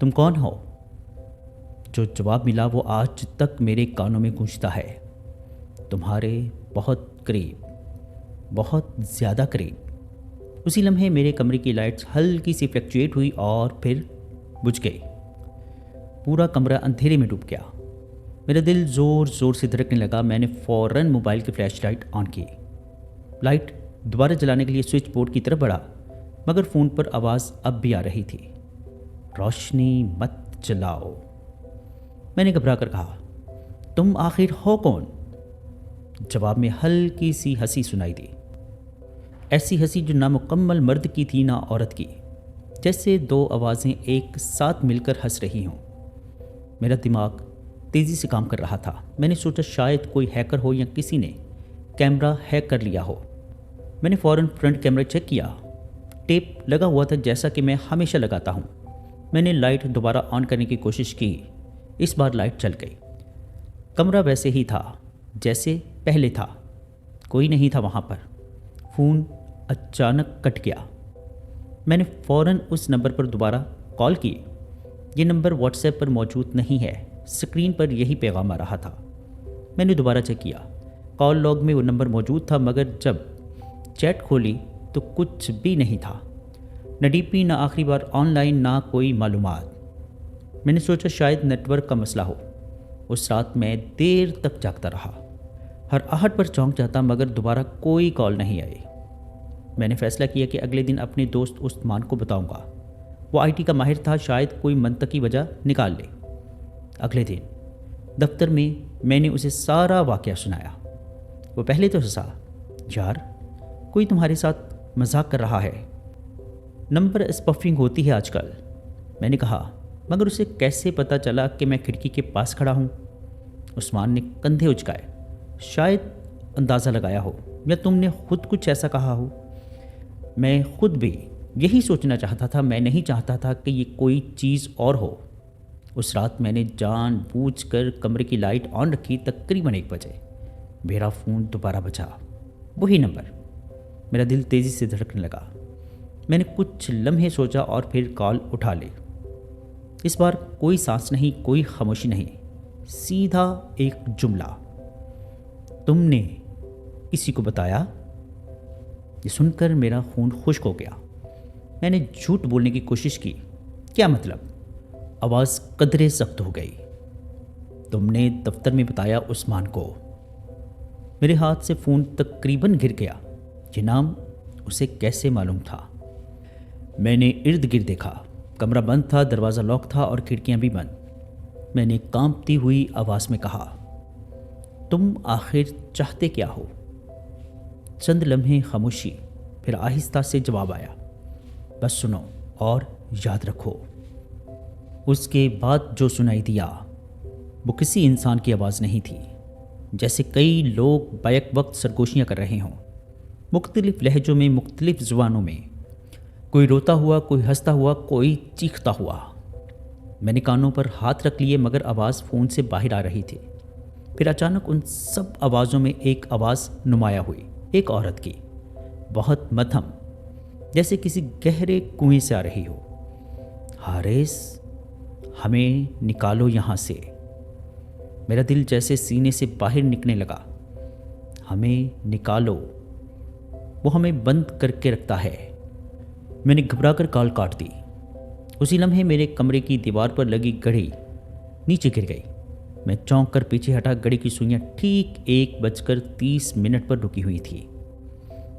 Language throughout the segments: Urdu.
تم کون ہو؟ جو جواب ملا وہ آج تک میرے کانوں میں گونجتا ہے، تمہارے بہت قریب، بہت زیادہ قریب۔ اسی لمحے میرے کمرے کی لائٹس ہلکی سی فلیکچویٹ ہوئی اور پھر بجھ گئی۔ پورا کمرہ اندھیرے میں ڈوب گیا۔ میرا دل زور زور سے دھڑکنے لگا۔ میں نے فوراً موبائل کی فلیش لائٹ آن کی۔ لائٹ دوبارہ جلانے کے لیے سوئچ بورڈ کی طرف بڑھا، مگر فون پر آواز اب بھی آ رہی تھی، روشنی مت جلاؤ۔ میں نے گھبرا کر کہا، تم آخر ہو کون؟ جواب میں ہلکی سی ہنسی سنائی دی، ایسی ہنسی جو نہ مکمل مرد کی تھی نہ عورت کی، جیسے دو آوازیں ایک ساتھ مل کر ہنس رہی ہوں۔ میرا دماغ تیزی سے کام کر رہا تھا۔ میں نے سوچا شاید کوئی ہیکر ہو یا کسی نے کیمرہ ہیک کر لیا ہو۔ میں نے فوراً فرنٹ کیمرہ چیک کیا، ٹیپ لگا ہوا تھا جیسا کہ میں ہمیشہ لگاتا ہوں۔ میں نے لائٹ دوبارہ آن کرنے کی کوشش کی، اس بار لائٹ چل گئی۔ کمرہ ویسے ہی تھا جیسے پہلے تھا، کوئی نہیں تھا وہاں پر۔ فون اچانک کٹ گیا۔ میں نے فوراً اس نمبر پر دوبارہ کال کی۔ یہ نمبر واٹس ایپ پر موجود نہیں ہے، اسکرین پر یہی پیغام آ رہا تھا۔ میں نے دوبارہ چیک کیا، کال لاگ میں وہ نمبر موجود تھا، مگر جب چیٹ کھولی تو کچھ بھی نہیں تھا، نہ ڈی پی، نہ آخری بار آن لائن، نہ کوئی معلومات۔ میں نے سوچا شاید نیٹ ورک کا مسئلہ ہو۔ اس رات میں دیر تک جاگتا رہا، ہر آہٹ پر چونک جاتا، مگر دوبارہ کوئی کال نہیں آئی۔ میں نے فیصلہ کیا کہ اگلے دن اپنے دوست عثمان کو بتاؤں گا، وہ آئی ٹی کا ماہر تھا، شاید کوئی منطقی وجہ نکال لے۔ اگلے دن دفتر میں نے اسے سارا واقعہ سنایا۔ وہ پہلے تو ہنسا، یار کوئی تمہارے ساتھ مذاق کر رہا ہے، نمبر اسپفنگ ہوتی ہے آج کل۔ میں نے کہا، مگر اسے کیسے پتہ چلا کہ میں کھڑکی کے پاس کھڑا ہوں؟ عثمان نے کندھے اچکائے، شاید اندازہ لگایا ہو، یا تم نے خود کچھ ایسا کہا ہو۔ میں خود بھی یہی سوچنا چاہتا تھا، میں نہیں چاہتا تھا کہ یہ کوئی چیز اور ہو۔ اس رات میں نے جان بوجھ کر کمرے کی لائٹ آن رکھی۔ تقریباً 1 بجے میرا فون دوبارہ بجا، وہی نمبر۔ میرا دل تیزی سے دھڑکنے لگا۔ میں نے کچھ لمحے سوچا اور پھر کال اٹھا لی۔ اس بار کوئی سانس نہیں، کوئی خاموشی نہیں، سیدھا ایک جملہ، تم نے کسی کو بتایا؟ یہ سن کر میرا خون خشک ہو گیا۔ میں نے جھوٹ بولنے کی کوشش کی، کیا مطلب؟ آواز قدرے سخت ہو گئی، تم نے دفتر میں بتایا عثمان کو۔ میرے ہاتھ سے فون تقریباً گر گیا۔ یہ نام اسے کیسے معلوم تھا؟ میں نے ارد گرد دیکھا، کمرہ بند تھا، دروازہ لاک تھا اور کھڑکیاں بھی بند۔ میں نے کانپتی ہوئی آواز میں کہا، تم آخر چاہتے کیا ہو؟ چند لمحے خاموشی، پھر آہستہ سے جواب آیا، بس سنو اور یاد رکھو۔ اس کے بعد جو سنائی دیا وہ کسی انسان کی آواز نہیں تھی، جیسے کئی لوگ بیک وقت سرگوشیاں کر رہے ہوں، مختلف لہجوں میں، مختلف زبانوں میں، کوئی روتا ہوا، کوئی ہنستا ہوا، کوئی چیختا ہوا۔ میں نے کانوں پر ہاتھ رکھ لیے، مگر آواز فون سے باہر آ رہی تھی۔ پھر اچانک ان سب آوازوں میں ایک آواز نمایاں ہوئی، ایک عورت کی، بہت مدھم، جیسے کسی گہرے کنویں سے آ رہی ہو، حارث ہمیں نکالو یہاں سے۔ میرا دل جیسے سینے سے باہر نکلنے لگا۔ ہمیں نکالو، وہ ہمیں بند کر کے رکھتا ہے۔ میں نے گھبرا کر کال کاٹ دی۔ اسی لمحے میرے کمرے کی دیوار پر لگی گھڑی نیچے گر گئی۔ میں چونک کر پیچھے ہٹا، گھڑی کی سوئیاں ٹھیک 1:30 پر رکی ہوئی تھی۔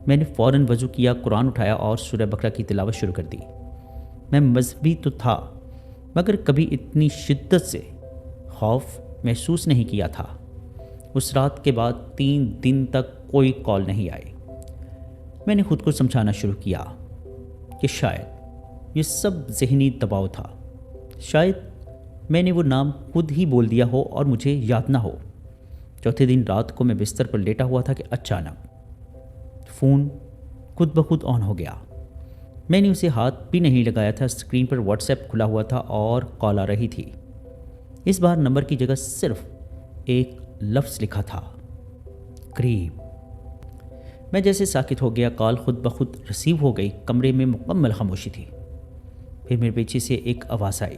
میں نے فوراً وضو کیا، قرآن اٹھایا اور سورہ بقرہ کی تلاوت شروع کر دی۔ میں مذہبی تو تھا، مگر کبھی اتنی شدت سے خوف محسوس نہیں کیا تھا۔ اس رات کے بعد 3 دن تک کوئی کال نہیں آئی۔ میں نے خود کو سمجھانا شروع کیا کہ شاید یہ سب ذہنی دباؤ تھا، شاید میں نے وہ نام خود ہی بول دیا ہو اور مجھے یاد نہ ہو۔ چوتھے دن رات کو میں بستر پر لیٹا ہوا تھا کہ اچانک فون خود بخود آن ہو گیا۔ میں نے اسے ہاتھ بھی نہیں لگایا تھا، اسکرین پر واٹس ایپ کھلا ہوا تھا اور کال آ رہی تھی۔ اس بار نمبر کی جگہ صرف ایک لفظ لکھا تھا، قریب۔ میں جیسے ساکت ہو گیا، کال خود بخود ریسیو ہو گئی، کمرے میں مکمل خاموشی تھی۔ پھر میرے پیچھے سے ایک آواز آئی،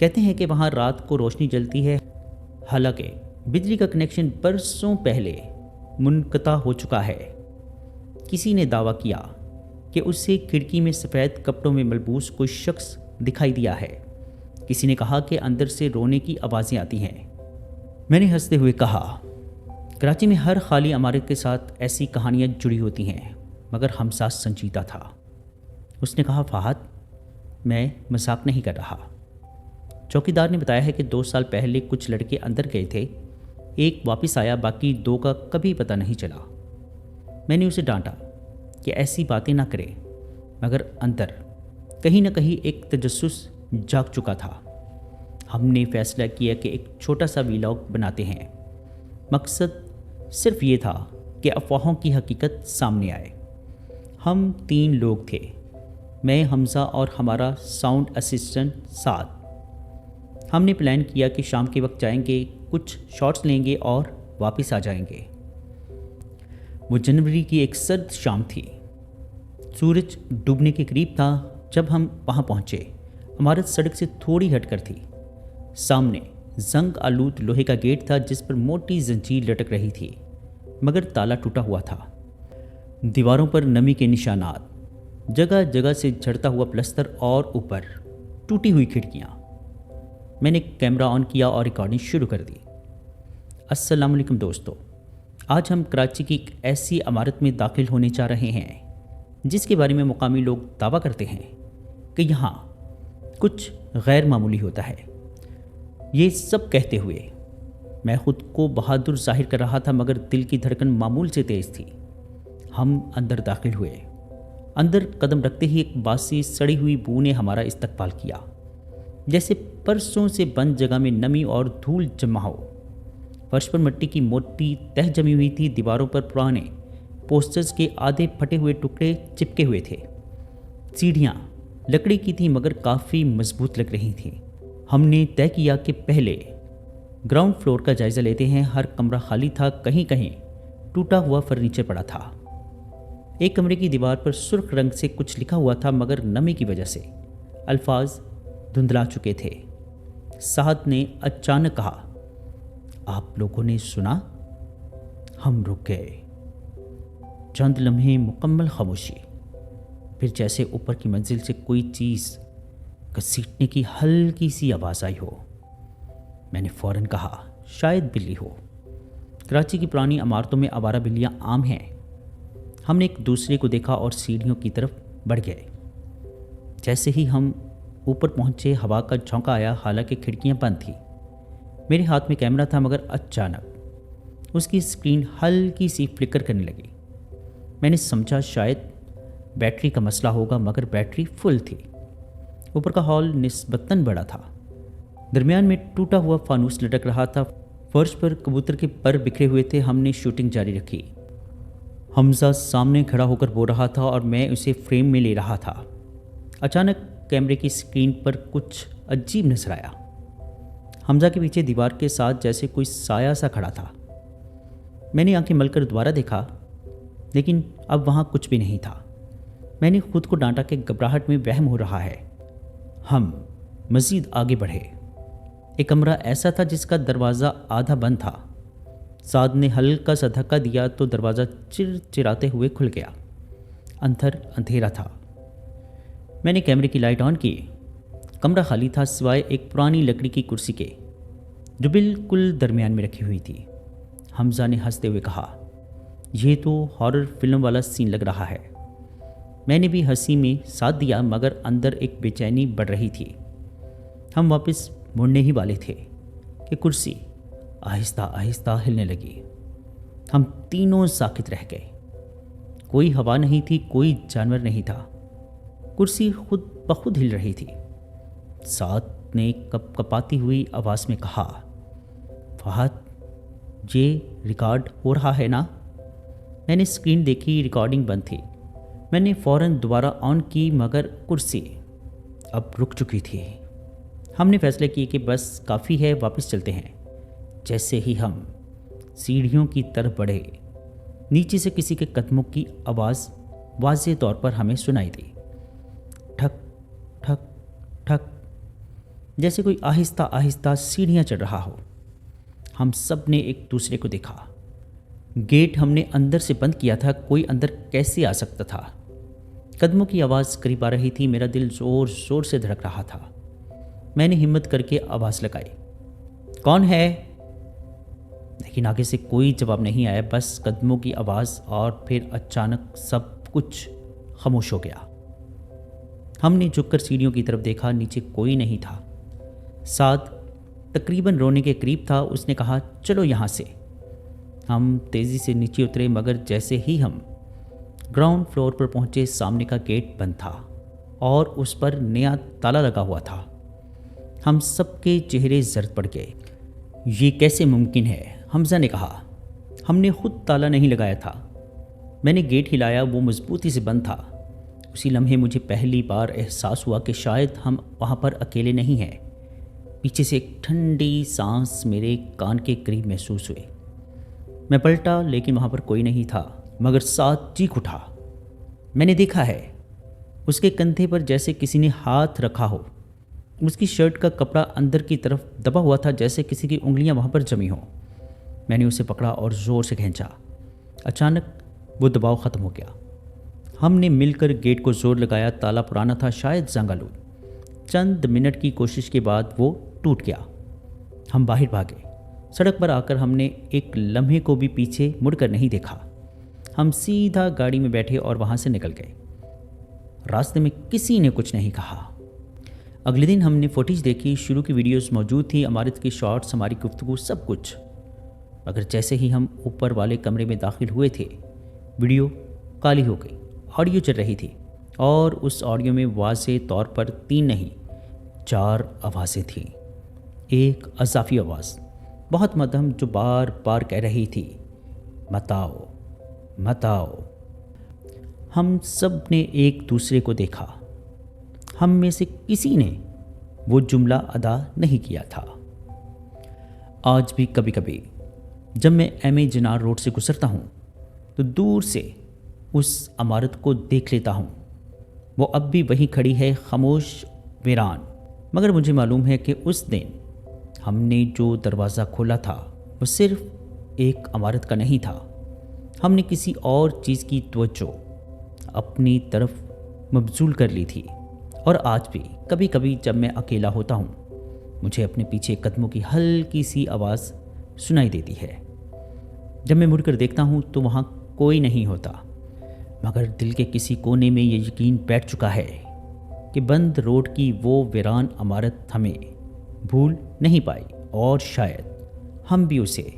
کہتے ہیں کہ وہاں رات کو روشنی جلتی ہے، حالانکہ بجلی کا کنیکشن برسوں پہلے منقطع ہو چکا ہے۔ کسی نے دعویٰ کیا کہ اسے کھڑکی میں سفید کپڑوں میں ملبوس کوئی شخص دکھائی دیا ہے۔ کسی نے کہا کہ اندر سے رونے کی آوازیں آتی ہیں۔ میں نے ہنستے ہوئے کہا، کراچی میں ہر خالی عمارت کے ساتھ ایسی کہانیاں جڑی ہوتی ہیں، مگر حمزہ سنجیدہ تھا۔ اس نے کہا، فہد، میں مذاق نہیں کر رہا۔ چوکیدار نے بتایا ہے کہ 2 سال پہلے کچھ لڑکے اندر گئے تھے، ایک واپس آیا، باقی 2 کا کبھی پتہ نہیں چلا۔ میں نے اسے ڈانٹا کہ ایسی باتیں نہ کرے، مگر اندر کہیں نہ کہیں ایک تجسس جاگ چکا تھا۔ ہم نے فیصلہ کیا کہ ایک چھوٹا سا ویلاگ بناتے ہیں۔ مقصد صرف یہ تھا کہ افواہوں کی حقیقت سامنے آئے۔ ہم 3 لوگ تھے، میں، حمزہ اور ہمارا ساؤنڈ اسسٹنٹ سعد۔ ہم نے پلان کیا کہ شام کے وقت جائیں گے، کچھ شاٹس لیں گے اور واپس آ جائیں گے۔ وہ جنوری کی ایک سرد شام تھی، سورج ڈوبنے کے قریب تھا جب ہم وہاں پہنچے۔ عمارت سڑک سے تھوڑی ہٹ کر تھی۔ سامنے زنگ آلود لوہے کا گیٹ تھا جس پر موٹی زنجیر لٹک رہی تھی، مگر تالا ٹوٹا ہوا تھا۔ دیواروں پر نمی کے نشانات، جگہ جگہ سے جھڑتا ہوا پلستر اور اوپر ٹوٹی ہوئی کھڑکیاں۔ میں نے کیمرہ آن کیا اور ریکارڈنگ شروع کر دی۔ السلام علیکم دوستو، آج ہم کراچی کی ایک ایسی عمارت میں داخل ہونے جا رہے ہیں جس کے بارے میں مقامی لوگ دعویٰ کرتے ہیں کہ یہاں کچھ غیر معمولی ہوتا ہے۔ یہ سب کہتے ہوئے میں خود کو بہادر ظاہر کر رہا تھا، مگر دل کی دھڑکن معمول سے تیز تھی۔ ہم اندر داخل ہوئے۔ اندر قدم رکھتے ہی ایک باسی سڑی ہوئی بو نے ہمارا استقبال کیا، جیسے پرسوں سے بند جگہ میں نمی اور دھول جمع ہو۔ فرش پر مٹی کی موٹی تہ جمی ہوئی تھی، دیواروں پر پرانے پوسٹرز کے آدھے پھٹے ہوئے ٹکڑے چپکے ہوئے تھے۔ سیڑھیاں لکڑی کی تھیں مگر کافی مضبوط لگ رہی تھیں۔ ہم نے طے کیا کہ پہلے گراؤنڈ فلور کا جائزہ لیتے ہیں۔ ہر کمرہ خالی تھا، کہیں کہیں ٹوٹا ہوا فرنیچر پڑا تھا۔ ایک کمرے کی دیوار پر سرخ رنگ سے کچھ لکھا ہوا تھا، مگر نمی کی وجہ سے الفاظ دھندلا چکے تھے۔ سعد نے اچانک کہا، آپ لوگوں نے سنا؟ ہم رک گئے۔ چند لمحے مکمل خاموشی، پھر جیسے اوپر کی منزل سے کوئی چیز گھسیٹنے کی ہلکی سی آواز آئی ہو۔ میں نے فوراً کہا، شاید بلی ہو۔ کراچی کی پرانی عمارتوں میں آوارہ بلیاں عام ہیں۔ ہم نے ایک دوسرے کو دیکھا اور سیڑھیوں کی طرف بڑھ گئے۔ جیسے ہی ہم اوپر پہنچے، ہوا کا جھونکا آیا، حالانکہ کھڑکیاں بند تھیں۔ میرے ہاتھ میں کیمرہ تھا، مگر اچانک اس کی اسکرین ہلکی سی فلکر کرنے لگی۔ میں نے سمجھا شاید بیٹری کا مسئلہ ہوگا، مگر بیٹری فل تھی۔ اوپر کا ہال نسبتاً بڑا تھا، درمیان میں ٹوٹا ہوا فانوس لٹک رہا تھا، فرش پر کبوتر کے پر بکھرے ہوئے تھے۔ ہم نے شوٹنگ جاری رکھی۔ حمزہ سامنے کھڑا ہو کر بول رہا تھا اور میں اسے فریم میں لے رہا تھا۔ اچانک کیمرے کی اسکرین پر کچھ عجیب نظر آیا۔ حمزہ کے پیچھے دیوار کے ساتھ جیسے کوئی سایہ سا کھڑا تھا۔ میں نے آنکھیں مل کر دوبارہ دیکھا، لیکن اب وہاں کچھ بھی نہیں تھا۔ میں نے خود کو ڈانٹا کہ گھبراہٹ میں وہم ہو رہا ہے۔ ہم مزید آگے بڑھے۔ ایک کمرہ ایسا تھا جس کا دروازہ آدھا بند تھا۔ سعد نے ہلکا سا دھکا دیا تو دروازہ چرچراتے ہوئے کھل گیا۔ اندر اندھیرا تھا۔ میں نے کیمرے کی لائٹ آن کی۔ کمرہ خالی تھا سوائے ایک پرانی لکڑی کی کرسی کے، جو بالکل درمیان میں رکھی ہوئی تھی۔ حمزہ نے ہنستے ہوئے کہا، یہ تو ہارر فلم والا سین لگ رہا ہے۔ میں نے بھی ہنسی میں ساتھ دیا، مگر اندر ایک بے چینی بڑھ رہی تھی۔ ہم واپس مڑنے ہی والے تھے کہ کرسی آہستہ آہستہ ہلنے لگی۔ ہم تینوں ساکت رہ گئے۔ کوئی ہوا نہیں تھی، کوئی جانور نہیں تھا۔ کرسی خود بخود ہل رہی تھی۔ سعد نے کپ کپاتی ہوئی آواز میں کہا، فہد، یہ ریکارڈ ہو رہا ہے نا؟ میں نے اسکرین دیکھی، ریکارڈنگ بند تھی۔ میں نے فوراً دوبارہ آن کی، مگر کرسی اب رک چکی تھی۔ ہم نے فیصلہ کیا کہ بس کافی ہے، واپس چلتے ہیں۔ جیسے ہی ہم سیڑھیوں کی طرف بڑھے، نیچے سے کسی کے قدموں کی آواز واضح طور پر ہمیں سنائی دی، ٹھک ٹھک ٹھک، جیسے کوئی آہستہ آہستہ سیڑھیاں چڑھ رہا ہو۔ ہم سب نے ایک دوسرے کو دیکھا۔ گیٹ ہم نے اندر سے بند کیا تھا، کوئی اندر کیسے آ سکتا تھا؟ قدموں کی آواز قریب آ رہی تھی، میرا دل زور زور سے دھڑک رہا تھا۔ میں نے ہمت کر کے آواز لگائی، کون ہے؟ لیکن آگے سے کوئی جواب نہیں آیا، بس قدموں کی آواز، اور پھر اچانک سب کچھ خاموش ہو گیا۔ ہم نے جھک کر سیڑھیوں کی طرف دیکھا، نیچے کوئی نہیں تھا۔ سعد تقریباً رونے کے قریب تھا، اس نے کہا چلو یہاں سے۔ ہم تیزی سے نیچے اترے، مگر جیسے ہی ہم گراؤنڈ فلور پر پہنچے، سامنے کا گیٹ بند تھا اور اس پر نیا تالا لگا ہوا تھا۔ ہم سب کے چہرے زرد پڑ گئے۔ یہ کیسے ممکن ہے؟ حمزہ نے کہا، ہم نے خود تالا نہیں لگایا تھا۔ میں نے گیٹ ہلایا، وہ مضبوطی سے بند تھا۔ اسی لمحے مجھے پہلی بار احساس ہوا کہ شاید ہم وہاں پر اکیلے نہیں ہیں۔ پیچھے سے ایک ٹھنڈی سانس میرے کان کے قریب محسوس ہوئی۔ میں پلٹا، لیکن وہاں پر کوئی نہیں تھا، مگر ساتھ چیخ اٹھا، میں نے دیکھا ہے۔ اس کے کندھے پر جیسے کسی نے ہاتھ رکھا ہو۔ اس کی شرٹ کا کپڑا اندر کی طرف دبا ہوا تھا، جیسے کسی کی انگلیاں وہاں پر جمی ہوں۔ میں نے اسے پکڑا اور زور سے کھینچا۔ اچانک وہ دباؤ ختم ہو گیا۔ ہم نے مل کر گیٹ کو زور لگایا، تالا پرانا تھا، شاید زنگ آلود۔ چند منٹ کی کوشش کے بعد وہ ٹوٹ گیا۔ ہم باہر بھاگے۔ سڑک پر آ کر ہم نے ایک لمحے کو بھی پیچھے مڑ کر نہیں دیکھا۔ ہم سیدھا گاڑی میں بیٹھے اور وہاں سے نکل گئے۔ راستے میں کسی نے کچھ نہیں کہا۔ اگلے دن ہم نے فوٹیج دیکھی، شروع کی ویڈیوز موجود تھی، عمارت کی شارٹس، ہماری گفتگو، سب کچھ۔ مگر جیسے ہی ہم اوپر والے کمرے میں داخل ہوئے تھے، ویڈیو کالی ہو گئی۔ آڈیو چل رہی تھی، اور اس آڈیو میں واضح طور پر 3 نہیں 4 آوازیں تھیں۔ ایک اضافی آواز بہت مدھم جو بار بار کہہ رہی تھی، مت آؤ، مت آؤ۔ ہم سب نے ایک دوسرے کو دیکھا۔ ہم میں سے کسی نے وہ جملہ ادا نہیں کیا تھا۔ آج بھی کبھی کبھی جب میں ایم اے جنار روڈ سے گزرتا ہوں تو دور سے اس عمارت کو دیکھ لیتا ہوں۔ وہ اب بھی وہیں کھڑی ہے، خاموش، ویران۔ مگر مجھے معلوم ہے کہ اس دن ہم نے جو دروازہ کھولا تھا وہ صرف ایک عمارت کا نہیں تھا۔ ہم نے کسی اور چیز کی توجہ اپنی طرف مبذول کر لی تھی۔ اور آج بھی کبھی کبھی جب میں اکیلا ہوتا ہوں، مجھے اپنے پیچھے قدموں کی ہلکی سی آواز سنائی دیتی ہے۔ جب میں مڑ کر دیکھتا ہوں تو وہاں کوئی نہیں ہوتا، مگر دل کے کسی کونے میں یہ یقین بیٹھ چکا ہے کہ بند روڈ کی وہ ویران عمارت ہمیں بھول نہیں پائی، اور شاید ہم بھی اسے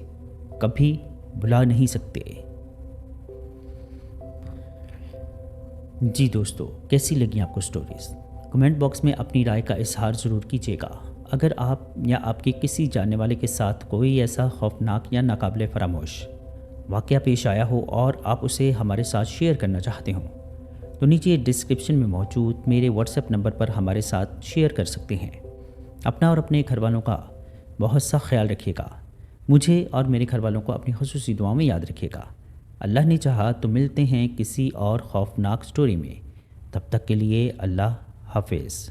کبھی بھلا نہیں سکتے۔ جی دوستو، کیسی لگی آپ کو سٹوریز؟ کمنٹ باکس میں اپنی رائے کا اظہار ضرور کیجیے گا۔ اگر آپ یا آپ کے کسی جاننے والے کے ساتھ کوئی ایسا خوفناک یا ناقابل فراموش واقعہ پیش آیا ہو اور آپ اسے ہمارے ساتھ شیئر کرنا چاہتے ہوں، تو نیچے ڈسکرپشن میں موجود میرے واٹس ایپ نمبر پر ہمارے ساتھ شیئر کر سکتے ہیں۔ اپنا اور اپنے گھر والوں کا بہت سا خیال رکھیے گا۔ مجھے اور میرے گھر والوں کو اپنی خصوصی دعاؤں میں یاد رکھیے گا۔ اللہ نے چاہا تو ملتے ہیں کسی اور خوفناک سٹوری میں۔ تب تک کے لیے اللہ حافظ۔